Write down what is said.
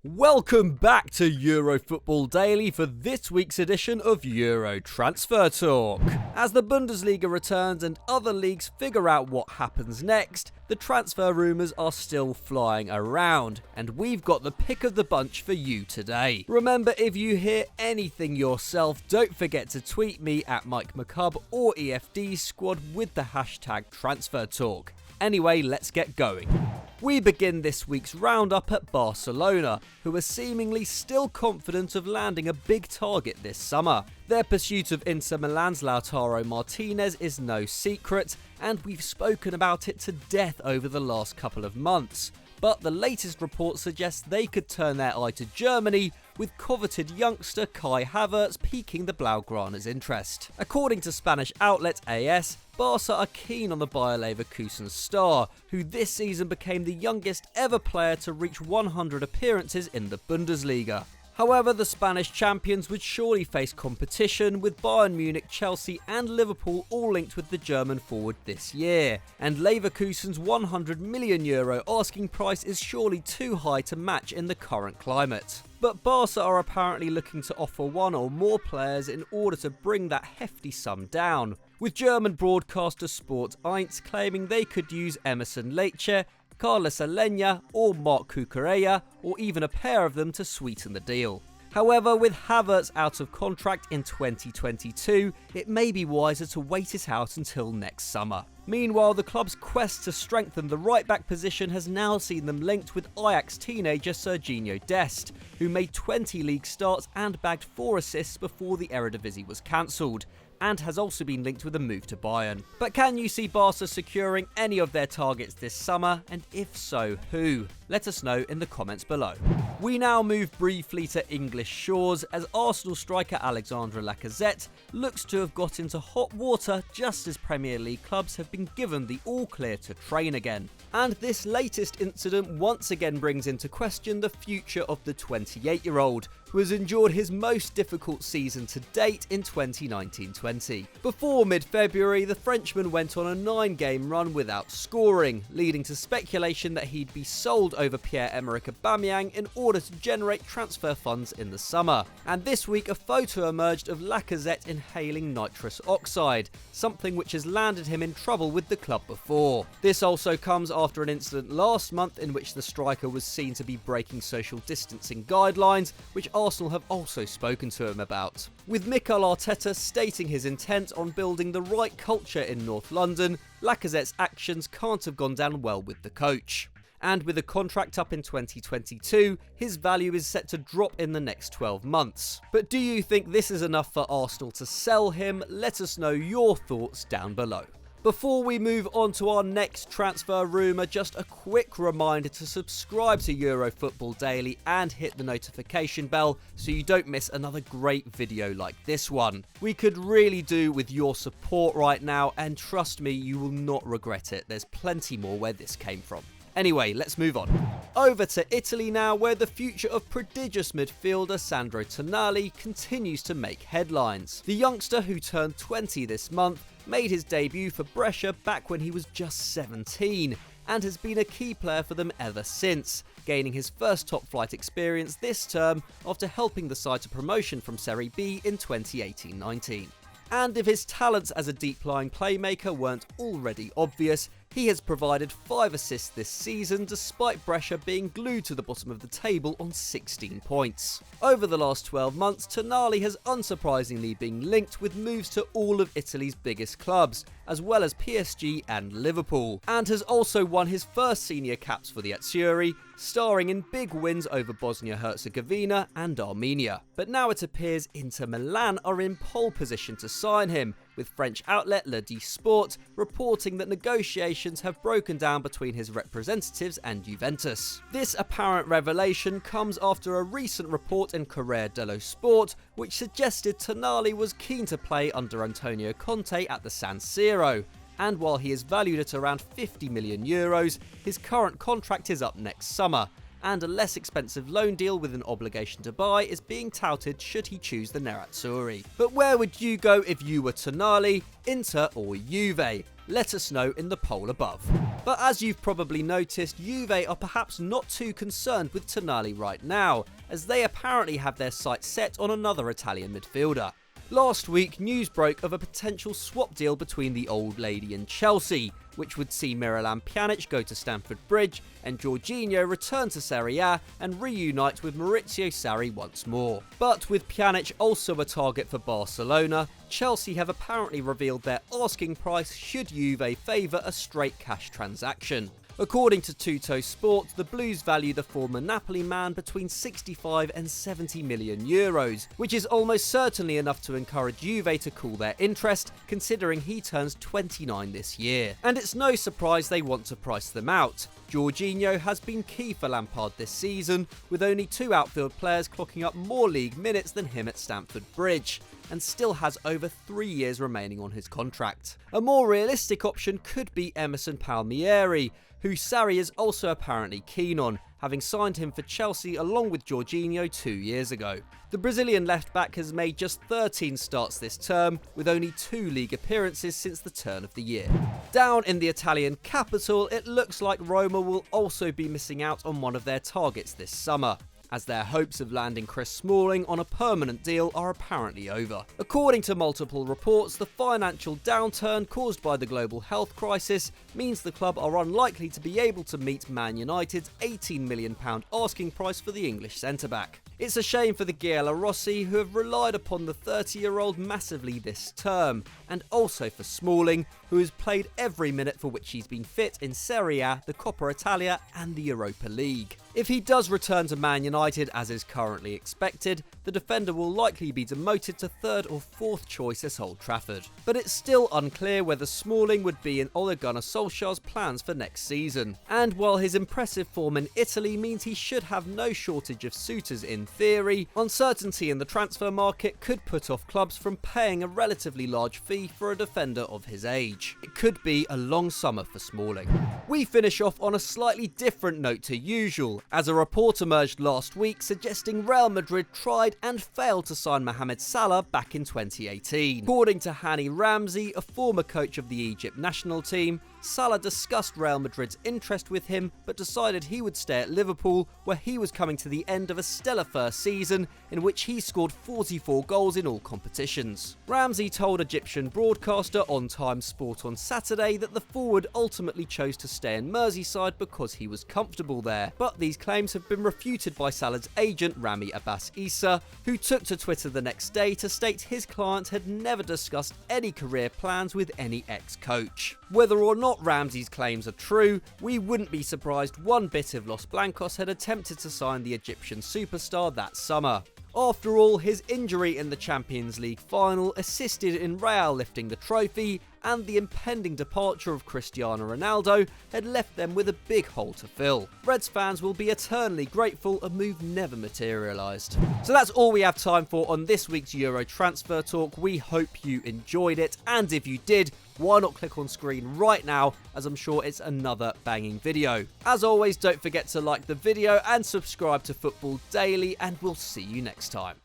Welcome back to Euro Football Daily for this week's edition of Euro Transfer Talk. As the Bundesliga returns and other leagues figure out what happens next, the transfer rumours are still flying around, and we've got the pick of the bunch for you today. Remember, if you hear anything yourself, don't forget to tweet me at Mike McCubb or EFD Squad with the hashtag TransferTalk. Anyway, let's get going. We begin this week's roundup at Barcelona, who are seemingly still confident of landing a big target this summer. Their pursuit of Inter Milan's Lautaro Martinez is no secret, and we've spoken about it to death over the last couple of months. But the latest report suggests they could turn their eye to Germany, with coveted youngster Kai Havertz piquing the Blaugrana's interest. According to Spanish outlet AS, Barca are keen on the Bayer Leverkusen star, who this season became the youngest ever player to reach 100 appearances in the Bundesliga. However, the Spanish champions would surely face competition, with Bayern Munich, Chelsea and Liverpool all linked with the German forward this year, and Leverkusen's €100 million asking price is surely too high to match in the current climate. But Barca are apparently looking to offer one or more players in order to bring that hefty sum down, with German broadcaster Sport 1 claiming they could use Emerson Leitcher, Carlos Alenya or Marc Cucurella, or even a pair of them to sweeten the deal. However, with Havertz out of contract in 2022, it may be wiser to wait it out until next summer. Meanwhile, the club's quest to strengthen the right-back position has now seen them linked with Ajax teenager Jorginho Dest, who made 20 league starts and bagged 4 assists before the Eredivisie was cancelled, and has also been linked with a move to Bayern. But can you see Barca securing any of their targets this summer, and if so, who? Let us know in the comments below. We now move briefly to English shores, as Arsenal striker Alexandre Lacazette looks to have got into hot water just as Premier League clubs have been given the all-clear to train again. And this latest incident once again brings into question the future of the 28-year-old, who has endured his most difficult season to date in 2019-20. Before mid-February, the Frenchman went on a 9-game run without scoring, leading to speculation that he'd be sold over Pierre-Emerick Aubameyang in order to generate transfer funds in the summer. And this week, a photo emerged of Lacazette inhaling nitrous oxide, something which has landed him in trouble with the club before. This also comes after an incident last month in which the striker was seen to be breaking social distancing guidelines, which Arsenal have also spoken to him about. With Mikel Arteta stating his intent on building the right culture in North London, Lacazette's actions can't have gone down well with the coach. And with a contract up in 2022, his value is set to drop in the next 12 months. But do you think this is enough for Arsenal to sell him? Let us know your thoughts down below. Before we move on to our next transfer rumour, just a quick reminder to subscribe to Euro Football Daily and hit the notification bell so you don't miss another great video like this one. We could really do with your support right now, and trust me, you will not regret it. There's plenty more where this came from. Anyway, let's move on. Over to Italy now, where the future of prodigious midfielder Sandro Tonali continues to make headlines. The youngster, who turned 20 this month, made his debut for Brescia back when he was just 17, and has been a key player for them ever since, gaining his first top-flight experience this term after helping the side to promotion from Serie B in 2018-19. And if his talents as a deep-lying playmaker weren't already obvious, he has provided 5 assists this season, despite Brescia being glued to the bottom of the table on 16 points. Over the last 12 months, Tonali has unsurprisingly been linked with moves to all of Italy's biggest clubs, as well as PSG and Liverpool, and has also won his first senior caps for the Azzurri, starring in big wins over Bosnia-Herzegovina and Armenia. But now it appears Inter Milan are in pole position to sign him, with French outlet Le Sport reporting that negotiations have broken down between his representatives and Juventus. This apparent revelation comes after a recent report in Corriere dello Sport which suggested Tonali was keen to play under Antonio Conte at the San Siro, and while he is valued at around €50 million, his current contract is up next summer, and a less expensive loan deal with an obligation to buy is being touted should he choose the Nerazzurri. But where would you go if you were Tonali, Inter or Juve? Let us know in the poll above. But as you've probably noticed, Juve are perhaps not too concerned with Tonali right now, as they apparently have their sights set on another Italian midfielder. Last week, news broke of a potential swap deal between the old lady and Chelsea, which would see Miralem Pjanic go to Stamford Bridge and Jorginho return to Serie A and reunite with Maurizio Sarri once more. But with Pjanic also a target for Barcelona, Chelsea have apparently revealed their asking price should Juve favour a straight cash transaction. According to Tutto Sport, the Blues value the former Napoli man between 65 and 70 million euros, which is almost certainly enough to encourage Juve to cool their interest, considering he turns 29 this year. And it's no surprise they want to price them out. Jorginho has been key for Lampard this season, with only 2 outfield players clocking up more league minutes than him at Stamford Bridge, and still has over 3 years remaining on his contract. A more realistic option could be Emerson Palmieri, who Sarri is also apparently keen on, having signed him for Chelsea along with Jorginho 2 years ago. The Brazilian left-back has made just 13 starts this term, with only 2 league appearances since the turn of the year. Down in the Italian capital, it looks like Roma will also be missing out on one of their targets this summer, as their hopes of landing Chris Smalling on a permanent deal are apparently over. According to multiple reports, the financial downturn caused by the global health crisis means the club are unlikely to be able to meet Man United's £18 million asking price for the English centre-back. It's a shame for the Giallorossi, who have relied upon the 30-year-old massively this term, and also for Smalling, who has played every minute for which he's been fit in Serie A, the Coppa Italia and the Europa League. If he does return to Man United as is currently expected, the defender will likely be demoted to 3rd or 4th choice at Old Trafford. But it's still unclear whether Smalling would be in Ole Gunnar Solskjaer's plans for next season. And while his impressive form in Italy means he should have no shortage of suitors in theory, uncertainty in the transfer market could put off clubs from paying a relatively large fee for a defender of his age. It could be a long summer for Smalling. We finish off on a slightly different note to usual, as a report emerged last week suggesting Real Madrid tried and failed to sign Mohamed Salah back in 2018. According to Hani Ramsey, a former coach of the Egypt national team, Salah discussed Real Madrid's interest with him, but decided he would stay at Liverpool, where he was coming to the end of a stellar first season in which he scored 44 goals in all competitions. Ramsey told Egyptian broadcaster On Time Sport on Saturday that the forward ultimately chose to stay in Merseyside because he was comfortable there, but these claims have been refuted by Salah's agent Rami Abbas Issa, who took to Twitter the next day to state his client had never discussed any career plans with any ex-coach. Whether or not Ramsey's claims are true, we wouldn't be surprised one bit if Los Blancos had attempted to sign the Egyptian superstar that summer. After all, his injury in the Champions League final assisted in Real lifting the trophy, and the impending departure of Cristiano Ronaldo had left them with a big hole to fill. Reds fans will be eternally grateful a move never materialised. So that's all we have time for on this week's Euro Transfer Talk. We hope you enjoyed it, and if you did, why not click on screen right now, as I'm sure it's another banging video. As always, don't forget to like the video and subscribe to Football Daily, and we'll see you next time.